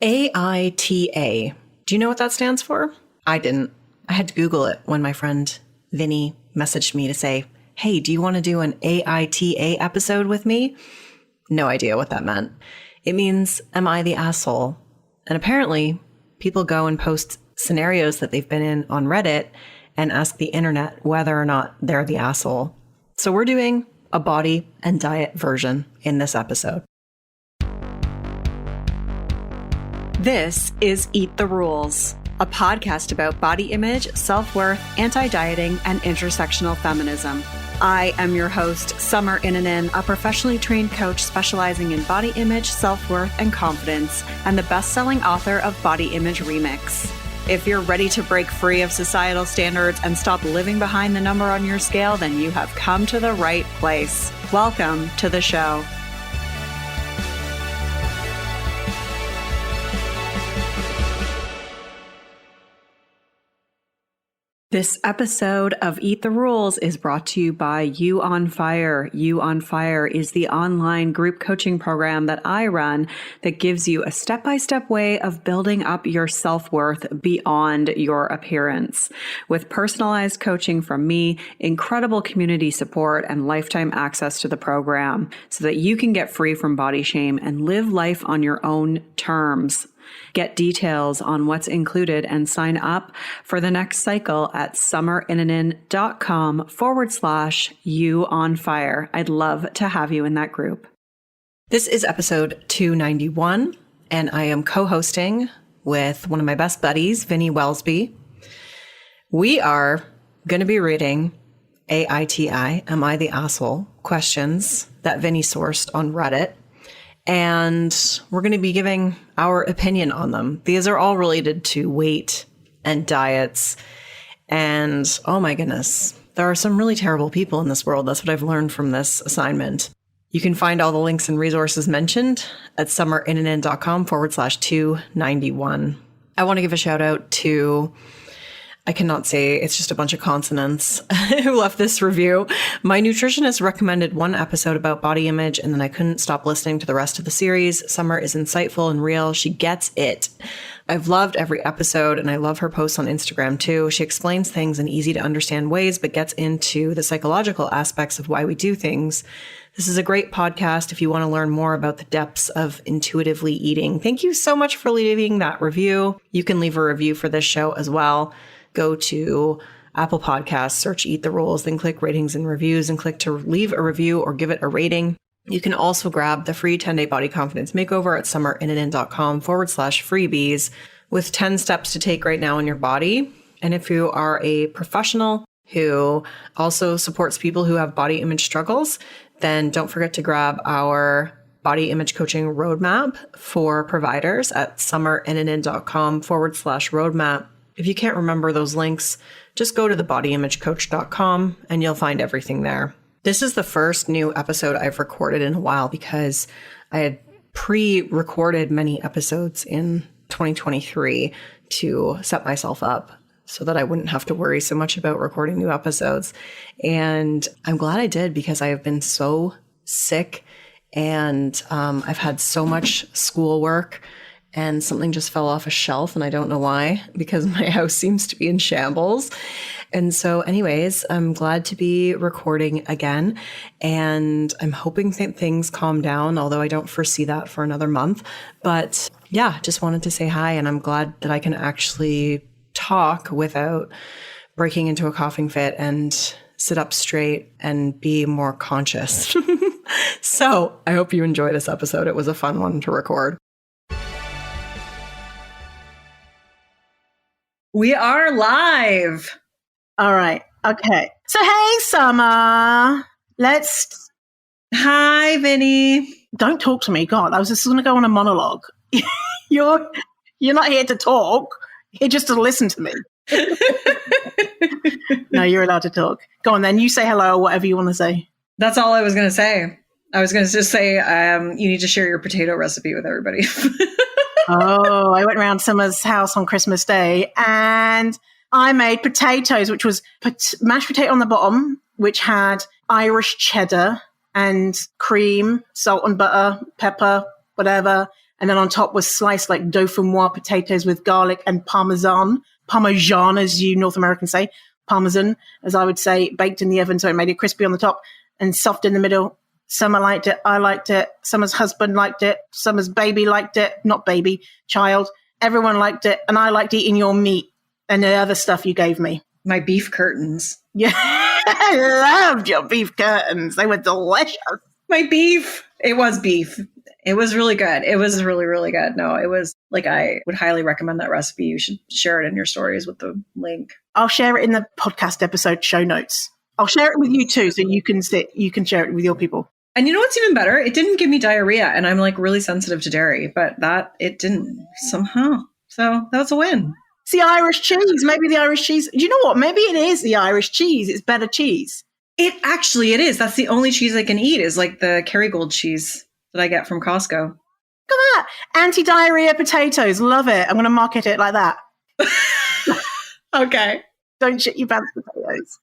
AITA. Do you know what that stands for? I didn't. I had to Google it when my friend Vinny messaged me to say, hey, do you want to do an AITA episode with me? No idea what that meant. It means, am I the asshole? And apparently, people go and post scenarios that they've been in on Reddit and ask the internet whether or not they're the asshole. So we're doing a body and diet version in this episode. This is Eat the Rules, a podcast about body image, self-worth, anti-dieting, and intersectional feminism. I am your host, Summer Inanen, a professionally trained coach specializing in body image, self-worth, and confidence, and the best-selling author of Body Image Remix. If you're ready to break free of societal standards and stop living behind the number on your scale, then you have come to the right place. Welcome to the show. This episode of Eat the Rules is brought to you by You on Fire. You on Fire is the online group coaching program that I run that gives you a step-by-step way of building up your self-worth beyond your appearance. With personalized coaching from me, incredible community support, and lifetime access to the program so that you can get free from body shame and live life on your own terms. Get details on what's included and sign up for the next cycle at summerinanen.com/you on fire. I'd love to have you in that group. This is episode 291, and I am co-hosting with one of my best buddies, Vinny Welsby. We are going to be reading AITA, Am I the Asshole? Questions that Vinny sourced on Reddit. And we're going to be giving our opinion on them. These are all related to weight and diets. And oh my goodness, there are some really terrible people in this world. That's what I've learned from this assignment. You can find all the links and resources mentioned at summerinanen.com/291. I want to give a shout out to, I cannot say, it's just a bunch of consonants, who left this review. My nutritionist recommended one episode about body image, and then I couldn't stop listening to the rest of the series. Summer is insightful and real. She gets it. I've loved every episode, and I love her posts on Instagram too. She explains things in easy to understand ways, but gets into the psychological aspects of why we do things. This is a great podcast if you want to learn more about the depths of intuitively eating. Thank you so much for leaving that review. You can leave a review for this show as well. Go to Apple Podcasts, search Eat the Rules, then click ratings and reviews and click to leave a review or give it a rating. You can also grab the free 10-day Body Confidence Makeover at summerinanen.com/freebies with 10 steps to take right now in your body. And if you are a professional who also supports people who have body image struggles, then don't forget to grab our body image coaching roadmap for providers at summerinanen.com/roadmap. If you can't remember those links, just go to thebodyimagecoach.com and you'll find everything there. This is the first new episode I've recorded in a while because I had pre-recorded many episodes in 2023 to set myself up so that I wouldn't have to worry so much about recording new episodes. And I'm glad I did because I have been so sick and I've had so much schoolwork. And something just fell off a shelf, and I don't know why, because my house seems to be in shambles. And so anyways, I'm glad to be recording again, and I'm hoping that things calm down, although I don't foresee that for another month. But yeah, just wanted to say hi, and I'm glad that I can actually talk without breaking into a coughing fit and sit up straight and be more conscious. So I hope you enjoy this episode. It was a fun one to record. We are live. All right. Okay. So, hey, Summer. Hi, Vinny. Don't talk to me. God, I was just going to go on a monologue. You're not here to talk. You're just to listen to me. No, you're allowed to talk. Go on then. You say hello or whatever you want to say. That's all I was going to say. I was going to just say you need to share your potato recipe with everybody. Oh, I went around Summer's house on Christmas Day and I made potatoes, which was mashed potato on the bottom, which had Irish cheddar and cream, salt and butter, pepper, whatever, And then on top was sliced like dauphinoise potatoes with garlic and parmesan, as you North Americans say, parmesan, as I would say, baked in the oven. So it made it crispy on the top and soft in the middle. Summer liked it. I liked it. Summer's husband liked it. Summer's baby liked it. Not baby, child. Everyone liked it. And I liked eating your meat and the other stuff you gave me. My beef curtains. Yeah, I loved your beef curtains. They were delicious. My beef. It was beef. It was really good. It was really, really good. No, it was like, I would highly recommend that recipe. You should share it in your stories with the link. I'll share it in the podcast episode show notes. I'll share it with you too, so you can share it with your people. And you know what's even better? It didn't give me diarrhea, and I'm like really sensitive to dairy, but it didn't somehow. So that was a win. It's the Irish cheese. Maybe the Irish cheese. Do you know what? Maybe it is the Irish cheese. It's better cheese. It is. That's the only cheese I can eat is like the Kerrygold cheese that I get from Costco. Look at that. Anti-diarrhea potatoes. Love it. I'm going to market it like that. Okay. Don't shit your pants potatoes.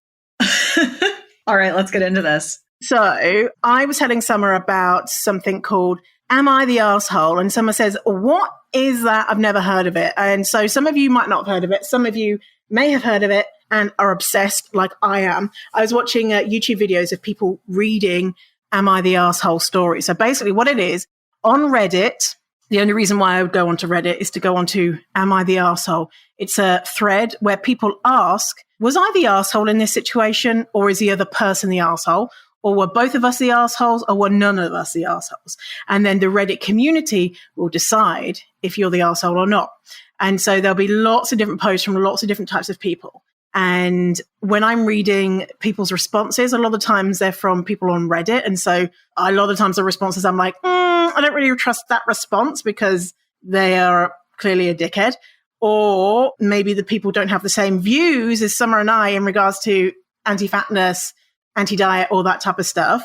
All right, let's get into this. So I was telling Summer about something called Am I the Arsehole? And Summer says, what is that? I've never heard of it. And so some of you might not have heard of it. Some of you may have heard of it and are obsessed like I am. I was watching YouTube videos of people reading Am I the Arsehole story. So basically what it is, on Reddit, the only reason why I would go onto Reddit is to go onto Am I the Arsehole? It's a thread where people ask, was I the arsehole in this situation, or is the other person the arsehole? Or were both of us the assholes, or were none of us the assholes? And then the Reddit community will decide if you're the asshole or not. And so there'll be lots of different posts from lots of different types of people. And when I'm reading people's responses, a lot of times they're from people on Reddit. And so a lot of times the responses, I'm like, I don't really trust that response because they are clearly a dickhead. Or maybe the people don't have the same views as Summer and I in regards to anti-fatness, anti-diet, all that type of stuff.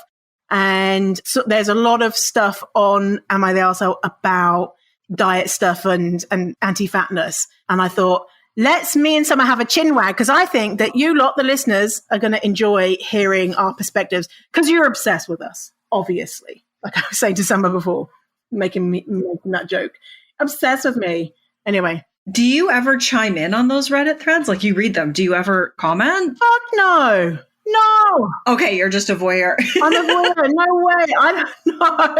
And so there's a lot of stuff on Am I the Arsehole about diet stuff and anti-fatness. And I thought, let's me and Summer have a chin wag, because I think that you lot, the listeners, are going to enjoy hearing our perspectives because you're obsessed with us, obviously. Like I was saying to Summer before, making that joke. Obsessed with me. Anyway. Do you ever chime in on those Reddit threads? Like you read them. Do you ever comment? Fuck no. No. Okay, you're just a voyeur. I'm a voyeur. No way. I don't know.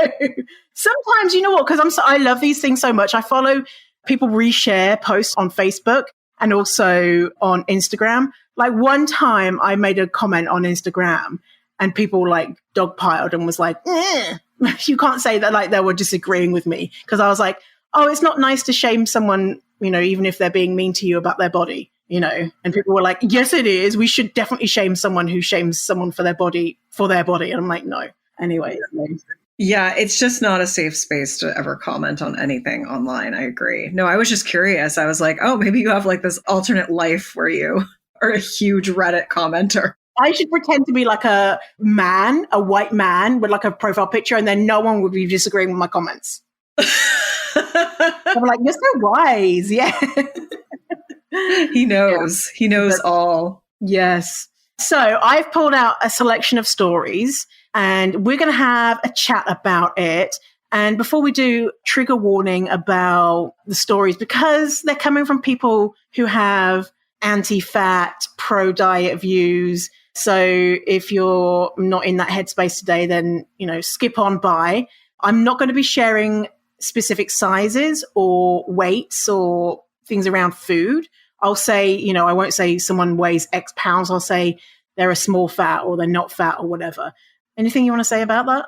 Sometimes, you know what? Because I love these things so much. I follow people reshare posts on Facebook and also on Instagram. Like one time I made a comment on Instagram and people like dogpiled and was like, you can't say that, like they were disagreeing with me. Because I was like, oh, it's not nice to shame someone, you know, even if they're being mean to you about their body, you know. And people were like, yes, it is. We should definitely shame someone who shames someone for their body. And I'm like, no. Anyway. Yeah, it's just not a safe space to ever comment on anything online. I agree. No, I was just curious. I was like, oh, maybe you have like this alternate life where you are a huge Reddit commenter. I should pretend to be like a white man with like a profile picture, and then no one would be disagreeing with my comments. I'm like, you're so wise. Yeah. He knows. Yeah. He knows all. Yes. So I've pulled out a selection of stories and we're going to have a chat about it. And before we do, trigger warning about the stories, because they're coming from people who have anti-fat, pro-diet views. So if you're not in that headspace today, then, you know, skip on by. I'm not going to be sharing specific sizes or weights or things around food. I'll say, you know, I won't say someone weighs X pounds. I'll say they're a small fat or they're not fat or whatever. Anything you want to say about that?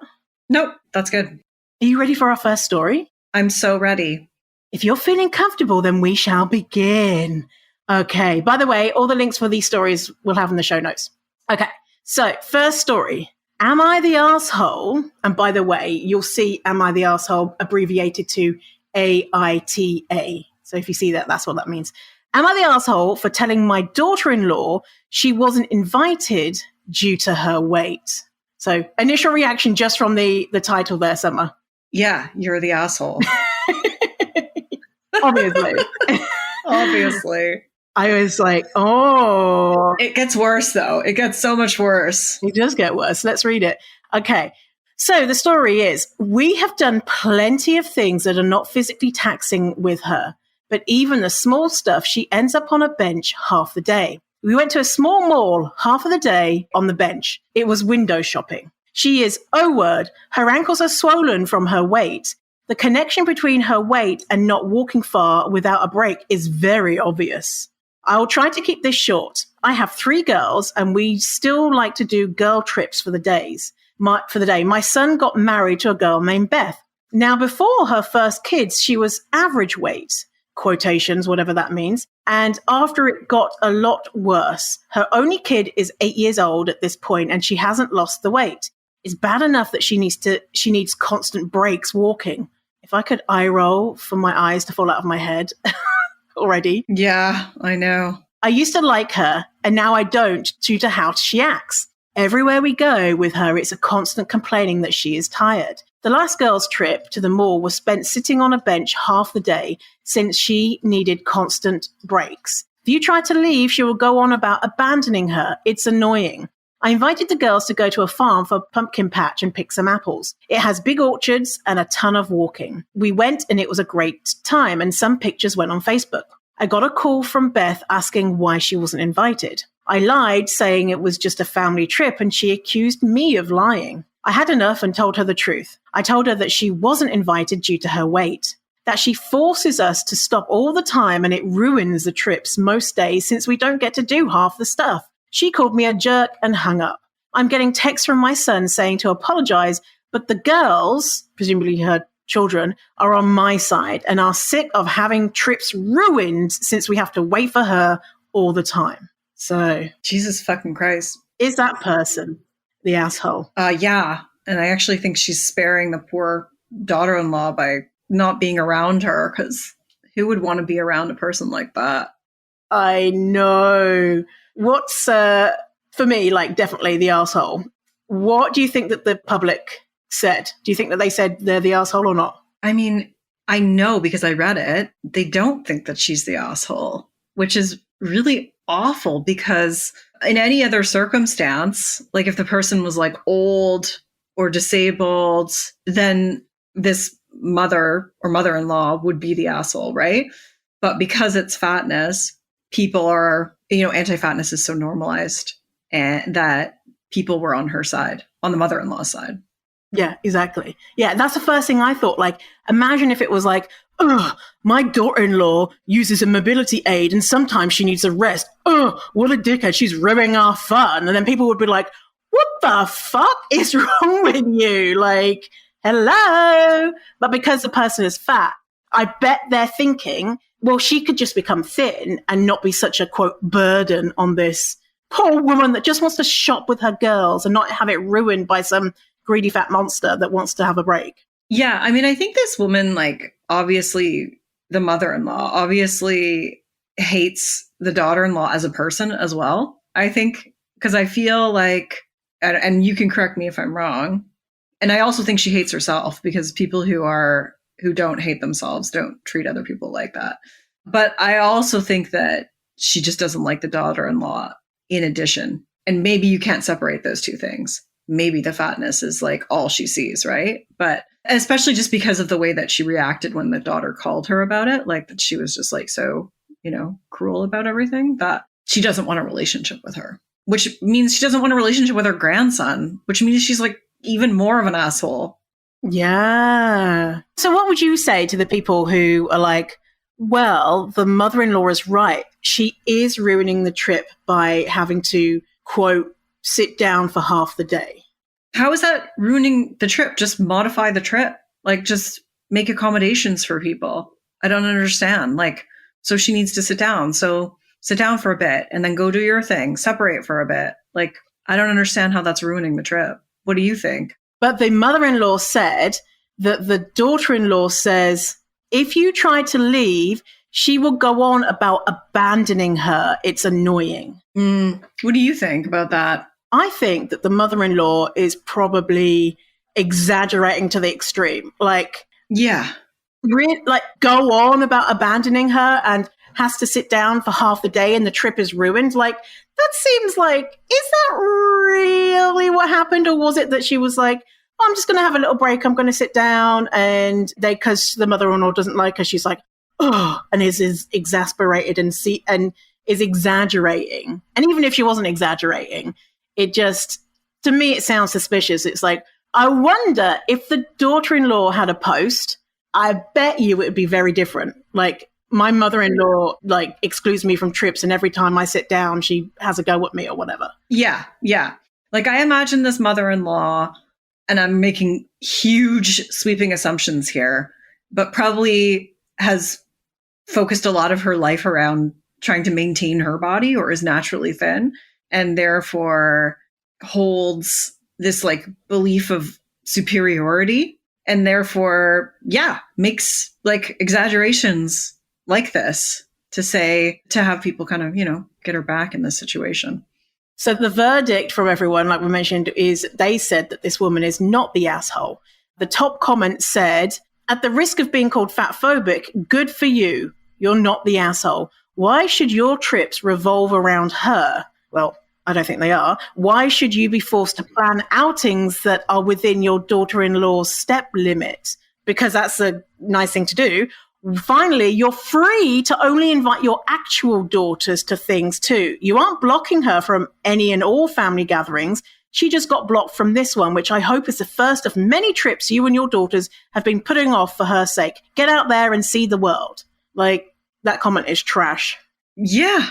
Nope, that's good. Are you ready for our first story? I'm so ready. If you're feeling comfortable, then we shall begin. Okay. By the way, all the links for these stories we'll have in the show notes. Okay. So first story. Am I the Arsehole? And by the way, you'll see Am I the Arsehole abbreviated to AITA. So if you see that, that's what that means. Am I the arsehole for telling my daughter-in-law she wasn't invited due to her weight? So initial reaction just from the title there, Summer. Yeah, you're the asshole. Obviously. Obviously. I was like, oh. It gets worse, though. It gets so much worse. It does get worse. Let's read it. Okay. So the story is, we have done plenty of things that are not physically taxing with her, but even the small stuff, she ends up on a bench half the day. We went to a small mall half of the day on the bench. It was window shopping. She is, oh word, her ankles are swollen from her weight. The connection between her weight and not walking far without a break is very obvious. I will try to keep this short. I have 3 girls and we still like to do girl trips for the day. My son got married to a girl named Beth. Now, before her first kids, she was average weight, quotations, whatever that means. And after it got a lot worse, her only kid is 8 years old at this point and she hasn't lost the weight. It's bad enough that she needs constant breaks walking. If I could eye roll for my eyes to fall out of my head already. Yeah, I know. I used to like her and now I don't due to how she acts. Everywhere we go with her, it's a constant complaining that she is tired. The last girl's trip to the mall was spent sitting on a bench half the day since she needed constant breaks. If you try to leave, she will go on about abandoning her. It's annoying. I invited the girls to go to a farm for a pumpkin patch and pick some apples. It has big orchards and a ton of walking. We went and it was a great time and some pictures went on Facebook. I got a call from Beth asking why she wasn't invited. I lied, saying it was just a family trip, and she accused me of lying. I had enough and told her the truth. I told her that she wasn't invited due to her weight, that she forces us to stop all the time and it ruins the trips most days since we don't get to do half the stuff. She called me a jerk and hung up. I'm getting texts from my son saying to apologize, but the girls, presumably her children, are on my side and are sick of having trips ruined since we have to wait for her all the time. So, Jesus fucking Christ. Is that person the asshole? Yeah. And I actually think she's sparing the poor daughter-in-law by not being around her, because who would want to be around a person like that? I know. What's, for me, like, definitely the asshole. What do you think that the public said? Do you think that they said they're the asshole or not? I mean, I know because I read it. They don't think that she's the asshole, which is really awful, because in any other circumstance, like if the person was like old or disabled, then this mother or mother-in-law would be the asshole, right? But because it's fatness, people are, anti-fatness is so normalized, and that people were on her side, on the mother-in-law's side. Yeah, exactly. Yeah, that's the first thing I thought. Like, imagine if it was like, ugh, my daughter-in-law uses a mobility aid and sometimes she needs a rest. Ugh, what a dickhead. She's ruining our fun. And then people would be like, what the fuck is wrong with you? Like, hello? But because the person is fat, I bet they're thinking, well, she could just become thin and not be such a, quote, burden on this poor woman that just wants to shop with her girls and not have it ruined by some greedy fat monster that wants to have a break. Yeah, I mean, I think this woman, like, obviously, the mother-in-law obviously hates the daughter-in-law as a person as well. I think, because I feel like, and you can correct me if I'm wrong, and I also think she hates herself, because people who don't hate themselves don't treat other people like that. But I also think that she just doesn't like the daughter-in-law in addition. And maybe you can't separate those two things. Maybe the fatness is like all she sees, right? But especially just because of the way that she reacted when the daughter called her about it, like that she was just like so, cruel about everything, that she doesn't want a relationship with her, which means she doesn't want a relationship with her grandson, which means she's like even more of an asshole. Yeah. So what would you say to the people who are like, well, the mother-in-law is right. She is ruining the trip by having to, quote, sit down for half the day. How is that ruining the trip? Just modify the trip. Like, just make accommodations for people. I don't understand. Like, so she needs to sit down. So sit down for a bit and then go do your thing. Separate for a bit. Like, I don't understand how that's ruining the trip. What do you think? But the mother-in-law said that the daughter-in-law says, if you try to leave, she will go on about abandoning her. It's annoying. What do you think about that? I think that the mother-in-law is probably exaggerating to the extreme. Like, yeah, go on about abandoning her and has to sit down for half the day and the trip is ruined. Like, that seems like, is that really what happened? Or was it that she was like, I'm just going to have a little break. I'm going to sit down. And because the mother-in-law doesn't like her, she's like, oh, and is exasperated and is exaggerating. And even if she wasn't exaggerating, it just, to me, it sounds suspicious. It's like, I wonder if the daughter-in-law had a post, I bet you it would be very different. Like, my mother-in-law like excludes me from trips, and every time I sit down, she has a go at me or whatever. Yeah. Like, I imagine this mother-in-law, and I'm making huge sweeping assumptions here, but probably has focused a lot of her life around trying to maintain her body, or is naturally thin, and therefore holds this like belief of superiority, and therefore, makes like exaggerations like this to have people kind of, get her back in this situation. So the verdict from everyone, like we mentioned, is they said that this woman is not the asshole. The top comment said, at the risk of being called fat phobic, good for you. You're not the asshole. Why should your trips revolve around her? Well, I don't think they are. Why should you be forced to plan outings that are within your daughter-in-law's step limit? Because that's a nice thing to do. Finally, you're free to only invite your actual daughters to things too. You aren't blocking her from any and all family gatherings. She just got blocked from this one, which I hope is the first of many trips you and your daughters have been putting off for her sake. Get out there and see the world. Like, that comment is trash. Yeah.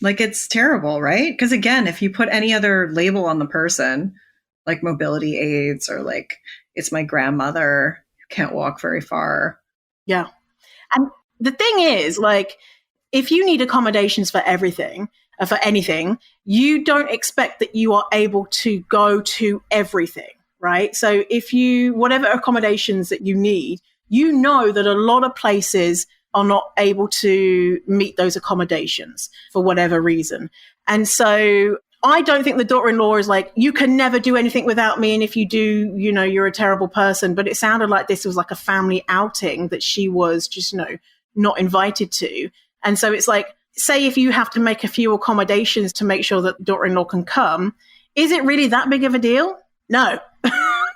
Like, it's terrible, right? Because again, if you put any other label on the person, like mobility aids or like, it's my grandmother, can't walk very far. Yeah. And the thing is, like, if you need accommodations for everything, for anything, you don't expect that you are able to go to everything, right? So whatever accommodations that you need, you know that a lot of places are not able to meet those accommodations for whatever reason. And so I don't think the daughter-in-law is like, you can never do anything without me, and if you do, you're a terrible person. But it sounded like this was like a family outing that she was just, not invited to. And so it's like, say if you have to make a few accommodations to make sure that the daughter-in-law can come, is it really that big of a deal? No.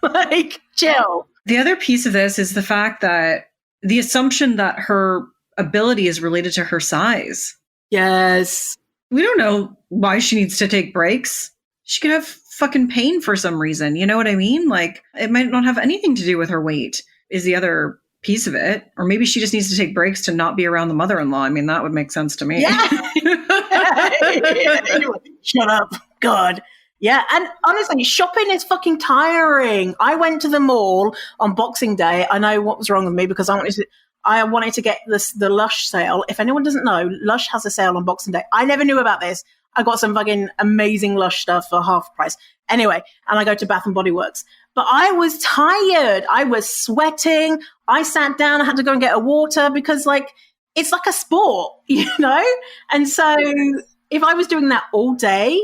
Like, chill. The other piece of this is the fact that the assumption that her ability is related to her size. Yes. We don't know why she needs to take breaks. She could have fucking pain for some reason. You know what I mean? Like, it might not have anything to do with her weight is the other piece of it. Or maybe she just needs to take breaks to not be around the mother-in-law. I mean, that would make sense to me. Yeah. Shut up. God. Yeah. And honestly, shopping is fucking tiring. I went to the mall on Boxing Day. I know what was wrong with me because I wanted to get the Lush sale. If anyone doesn't know, Lush has a sale on Boxing Day. I never knew about this. I got some fucking amazing Lush stuff for half price. Anyway, and I go to Bath and Body Works. But I was tired. I was sweating. I sat down. I had to go and get a water because, like, it's like a sport, And so if I was doing that all day,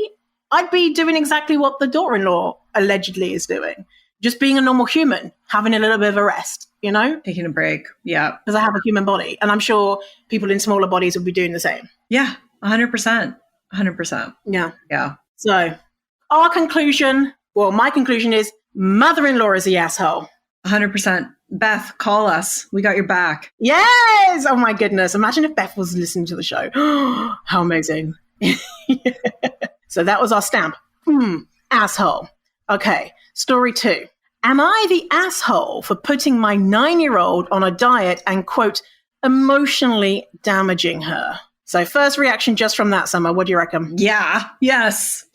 I'd be doing exactly what the daughter-in-law allegedly is doing. Just being a normal human, having a little bit of a rest, Taking a break. Yeah. Because I have a human body. And I'm sure people in smaller bodies would be doing the same. Yeah. 100%. 100%. Yeah. Yeah. So my conclusion is mother-in-law is the asshole. 100%. Beth, call us. We got your back. Yes. Oh my goodness. Imagine if Beth was listening to the show. How amazing. So that was our stamp. Asshole. Okay. Story 2. Am I the asshole for putting my 9-year-old on a diet and, quote, emotionally damaging her? So first reaction just from that, Summer. What do you reckon? Yeah. Yes.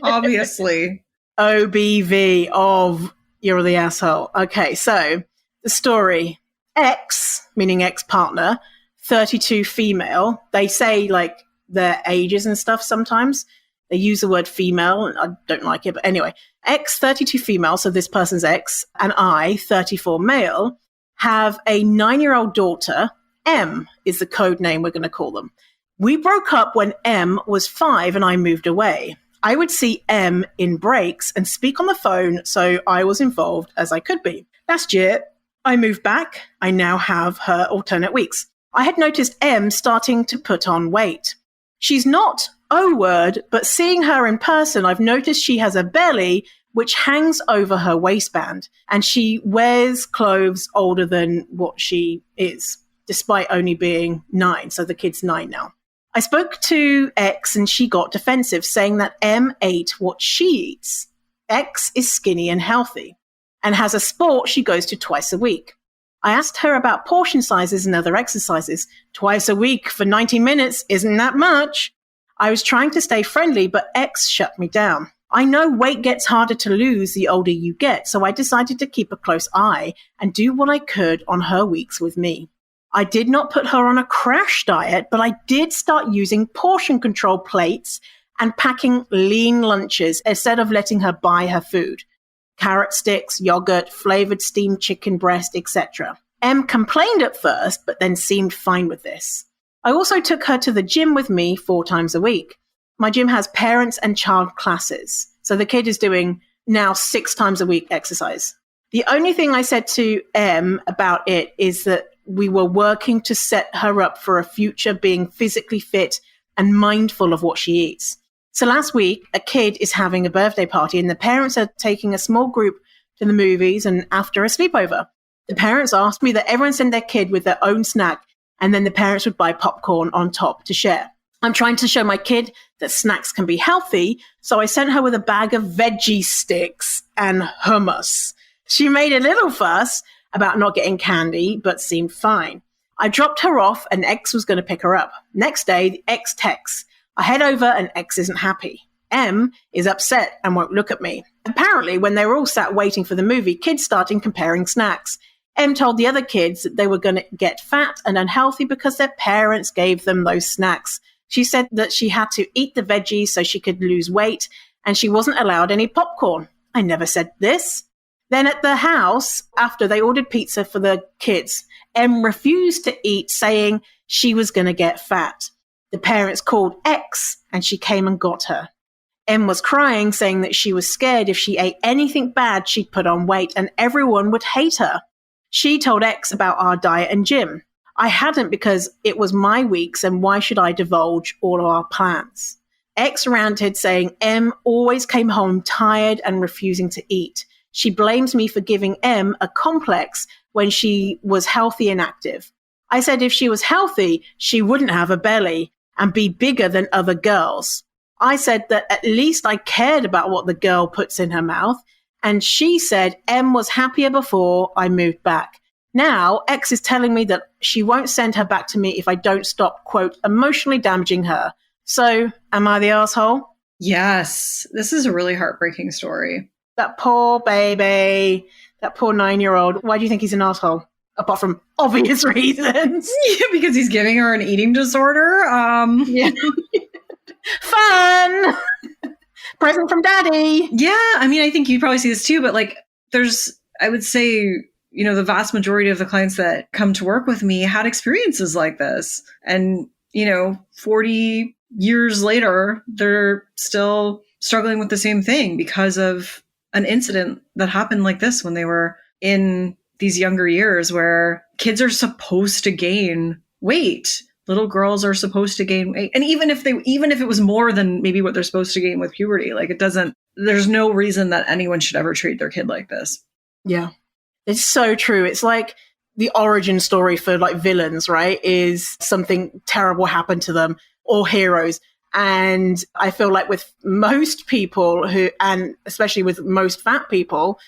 Obviously. OBV of you're the asshole. Okay. So the story, ex, meaning ex-partner, 32 female. They say like their ages and stuff sometimes. They use the word female. I don't like it. But anyway, ex 32 female, so this person's ex, and I, 34 male, have a 9-year-old daughter. M is the code name we're going to call them. We broke up when M was 5 and I moved away. I would see M in breaks and speak on the phone, so I was involved as I could be. Last year, I moved back. I now have her alternate weeks. I had noticed M starting to put on weight. She's not O word, but seeing her in person, I've noticed she has a belly which hangs over her waistband, and she wears clothes older than what she is, despite only being 9. So the kid's 9 now. I spoke to X and she got defensive, saying that M ate what she eats. X is skinny and healthy and has a sport she goes to twice a week. I asked her about portion sizes and other exercises. Twice a week for 90 minutes isn't that much. I was trying to stay friendly, but X shut me down. I know weight gets harder to lose the older you get, so I decided to keep a close eye and do what I could on her weeks with me. I did not put her on a crash diet, but I did start using portion control plates and packing lean lunches instead of letting her buy her food. Carrot sticks, yogurt, flavored steamed chicken breast, etc. M complained at first, but then seemed fine with this. I also took her to the gym with me 4 times a week. My gym has parents and child classes, so the kid is doing now 6 times a week exercise. The only thing I said to M about it is that we were working to set her up for a future being physically fit and mindful of what she eats. So last week, a kid is having a birthday party and the parents are taking a small group to the movies and after a sleepover. The parents asked me that everyone send their kid with their own snack and then the parents would buy popcorn on top to share. I'm trying to show my kid that snacks can be healthy, so I sent her with a bag of veggie sticks and hummus. She made a little fuss about not getting candy, but seemed fine. I dropped her off and X was going to pick her up. Next day, X texts. I head over and X isn't happy. M is upset and won't look at me. Apparently, when they were all sat waiting for the movie, kids started comparing snacks. M told the other kids that they were going to get fat and unhealthy because their parents gave them those snacks. She said that she had to eat the veggies so she could lose weight and she wasn't allowed any popcorn. I never said this. Then at the house, after they ordered pizza for the kids, M refused to eat, saying she was going to get fat. The parents called X and she came and got her. M was crying, saying that she was scared if she ate anything bad, she'd put on weight and everyone would hate her. She told X about our diet and gym. I hadn't because it was my weeks and why should I divulge all of our plans? X ranted, saying M always came home tired and refusing to eat. She blames me for giving M a complex when she was healthy and active. I said if she was healthy, she wouldn't have a belly and be bigger than other girls. I said that at least I cared about what the girl puts in her mouth. And she said M was happier before I moved back. Now, X is telling me that she won't send her back to me if I don't stop, quote, emotionally damaging her. So, am I the asshole? Yes, this is a really heartbreaking story. That poor baby, that poor 9-year-old. Why do you think he's an asshole? Apart from obvious reasons. Yeah, because he's giving her an eating disorder. Yeah. Fun! Present from daddy. Yeah, I mean, I think you probably see this too, but like I would say, the vast majority of the clients that come to work with me had experiences like this. And, 40 years later, they're still struggling with the same thing because of an incident that happened like this when they were in these younger years where kids are supposed to gain weight. Little girls are supposed to gain weight. And even if it was more than maybe what they're supposed to gain with puberty, there's no reason that anyone should ever treat their kid like this. Yeah. It's so true. It's like the origin story for like villains, right? Is something terrible happened to them or heroes. And I feel like with most people and especially with most fat people,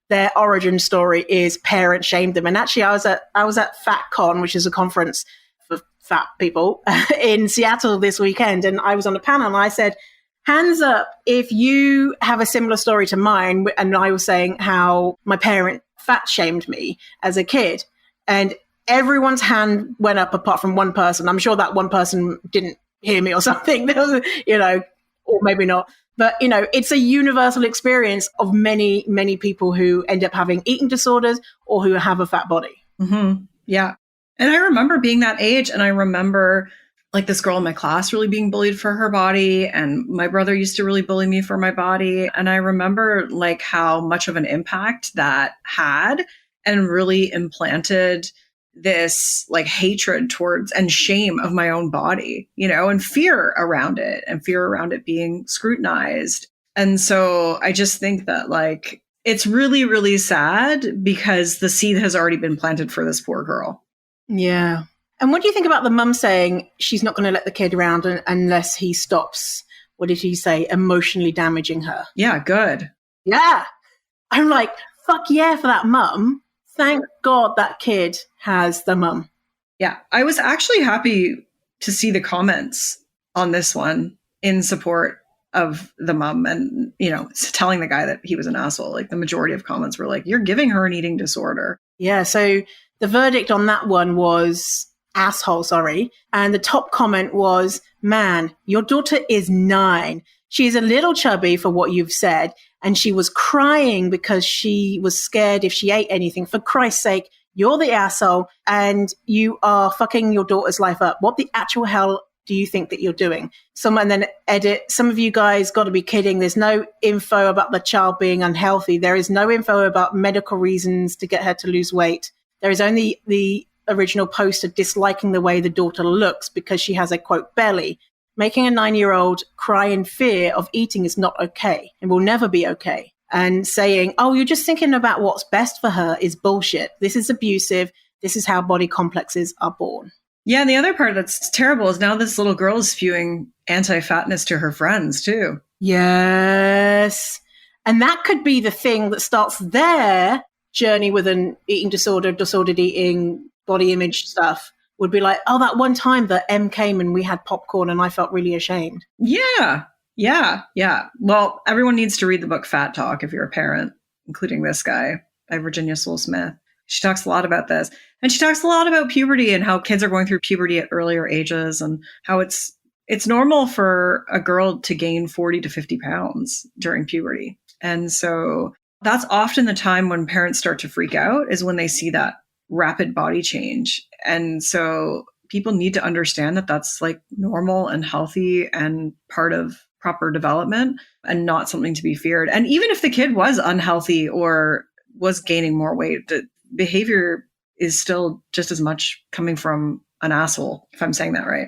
their origin story is parent shamed them. And actually I was at FatCon, which is a conference for fat people in Seattle this weekend. And I was on a panel and I said, hands up if you have a similar story to mine. And I was saying how my parent fat shamed me as a kid. And everyone's hand went up apart from one person. I'm sure that one person didn't hear me or something, or maybe not. But, it's a universal experience of many, many people who end up having eating disorders or who have a fat body. Mm-hmm. Yeah. And I remember being that age, and I remember like this girl in my class really being bullied for her body. And my brother used to really bully me for my body. And I remember like how much of an impact that had and really implanted this like hatred towards and shame of my own body, and fear around it being scrutinized. And so I just think that like, it's really, really sad because the seed has already been planted for this poor girl. Yeah. And what do you think about the mum saying she's not going to let the kid around unless he stops, what did he say, emotionally damaging her? Yeah, good. Yeah. I'm like, fuck yeah for that mum. Thank God that kid has the mum. Yeah. I was actually happy to see the comments on this one in support of the mom and, telling the guy that he was an asshole. Like the majority of comments were like, you're giving her an eating disorder. Yeah. So the verdict on that one was asshole, sorry. And the top comment was, man, your daughter is 9. She is a little chubby for what you've said. And she was crying because she was scared if she ate anything. For Christ's sake, you're the asshole and you are fucking your daughter's life up. What the actual hell do you think that you're doing? Someone then edit, some of you guys got to be kidding. There's no info about the child being unhealthy. There is no info about medical reasons to get her to lose weight. There is only the original poster disliking the way the daughter looks because she has a, quote, belly. Making a 9-year-old cry in fear of eating is not okay and will never be okay. And saying, oh, you're just thinking about what's best for her is bullshit. This is abusive. This is how body complexes are born. Yeah, and the other part that's terrible is now this little girl is spewing anti-fatness to her friends too. Yes. And that could be the thing that starts their journey with an eating disorder, disordered eating, body image stuff. Would be like, oh, that one time that M came and we had popcorn and I felt really ashamed. Yeah. Well, everyone needs to read the book Fat Talk if you're a parent, including this guy by Virginia Sewell-Smith. She talks a lot about this. And she talks a lot about puberty and how kids are going through puberty at earlier ages and how it's normal for a girl to gain 40 to 50 pounds during puberty. And so that's often the time when parents start to freak out, is when they see that rapid body change. And so people need to understand that that's like normal and healthy and part of proper development and not something to be feared. And even if the kid was unhealthy or was gaining more weight, the behavior is still just as much coming from an asshole, if I'm saying that right.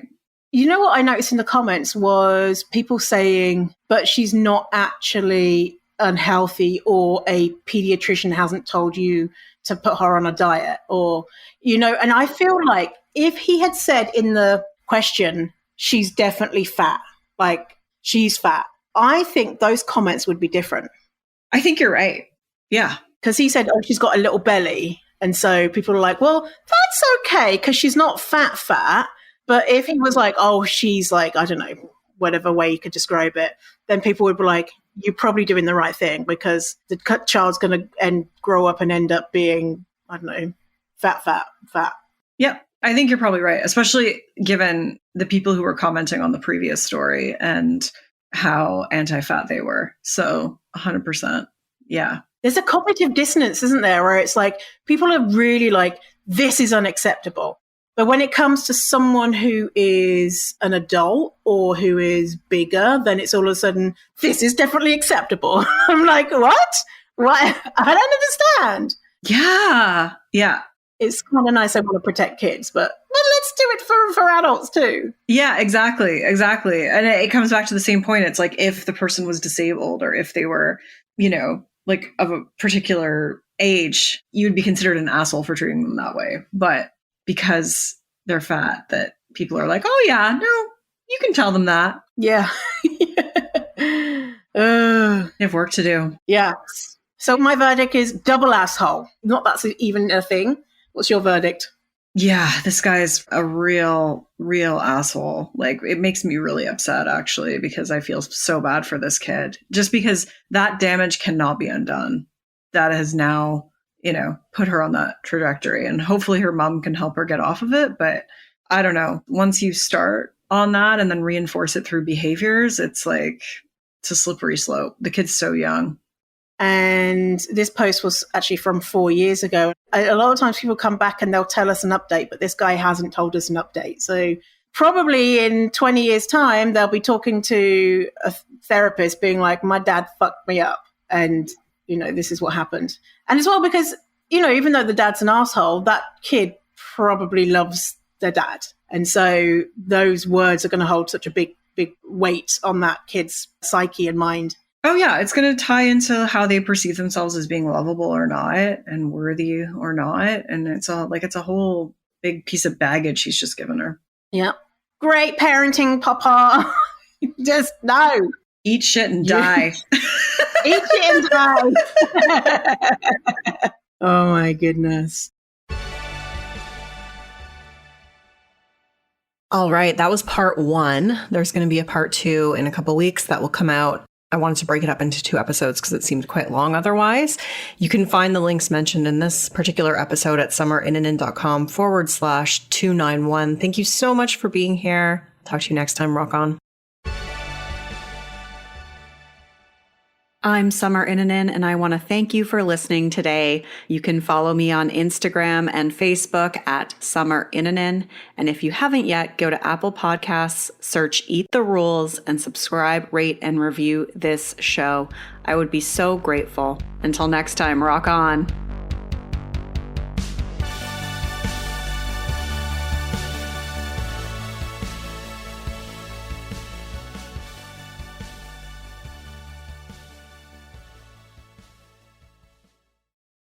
You know what I noticed in the comments was people saying, but she's not actually unhealthy, or a pediatrician hasn't told you to put her on a diet, or, and I feel like if he had said in the question, she's definitely fat, like she's fat, I think those comments would be different. I think you're right. Yeah. Because he said, oh, she's got a little belly. And so people are like, well, that's okay because she's not fat. But if he was like, oh, she's like, I don't know, whatever way you could describe it, then people would be like, you're probably doing the right thing because the child's going to grow up and end up being, I don't know, fat. Yep. I think you're probably right, especially given the people who were commenting on the previous story and how anti-fat they were. So 100%. Yeah. There's a cognitive dissonance, isn't there? Where it's like, people are really like, this is unacceptable. But when it comes to someone who is an adult or who is bigger, then it's all of a sudden, this is definitely acceptable. I'm like, what? I don't understand. Yeah. It's kind of nice. I want to protect kids, but let's do it for adults too. Yeah, exactly. And it comes back to the same point. It's like if the person was disabled or if they were, like of a particular age, you would be considered an asshole for treating them that way. But because they're fat, that people are like, oh yeah, no, you can tell them that. Yeah. They have work to do. Yeah. So my verdict is double asshole. Not that's even a thing. What's your verdict? Yeah, this guy's a real asshole. Like, it makes me really upset, actually, because I feel so bad for this kid. Just because that damage cannot be undone. That has now, put her on that trajectory. And hopefully her mom can help her get off of it. But I don't know. Once you start on that and then reinforce it through behaviors, it's like, it's a slippery slope. The kid's so young. And this post was actually from 4 years ago. A lot of times people come back and they'll tell us an update, but this guy hasn't told us an update. So probably in 20 years' time, they'll be talking to a therapist being like, my dad fucked me up. And, this is what happened. And as well, because, even though the dad's an asshole, that kid probably loves their dad. And so those words are going to hold such a big weight on that kid's psyche and mind. Oh yeah, it's going to tie into how they perceive themselves as being lovable or not and worthy or not. And it's a whole big piece of baggage he's just given her. Yep. Great parenting, Papa. Just no. Eat shit and die. Eat shit and die. Oh my goodness. All right, that was part 1. There's going to be a part 2 in a couple weeks that will come out. I wanted to break it up into 2 episodes because it seemed quite long otherwise. You can find the links mentioned in this particular episode at summerinnanen.com/291. Thank you so much for being here. Talk to you next time. Rock on. I'm Summer Innanen, and I want to thank you for listening today. You can follow me on Instagram and Facebook at Summer Innanen. And if you haven't yet, go to Apple Podcasts, search Eat the Rules, and subscribe, rate, and review this show. I would be so grateful. Until next time, rock on.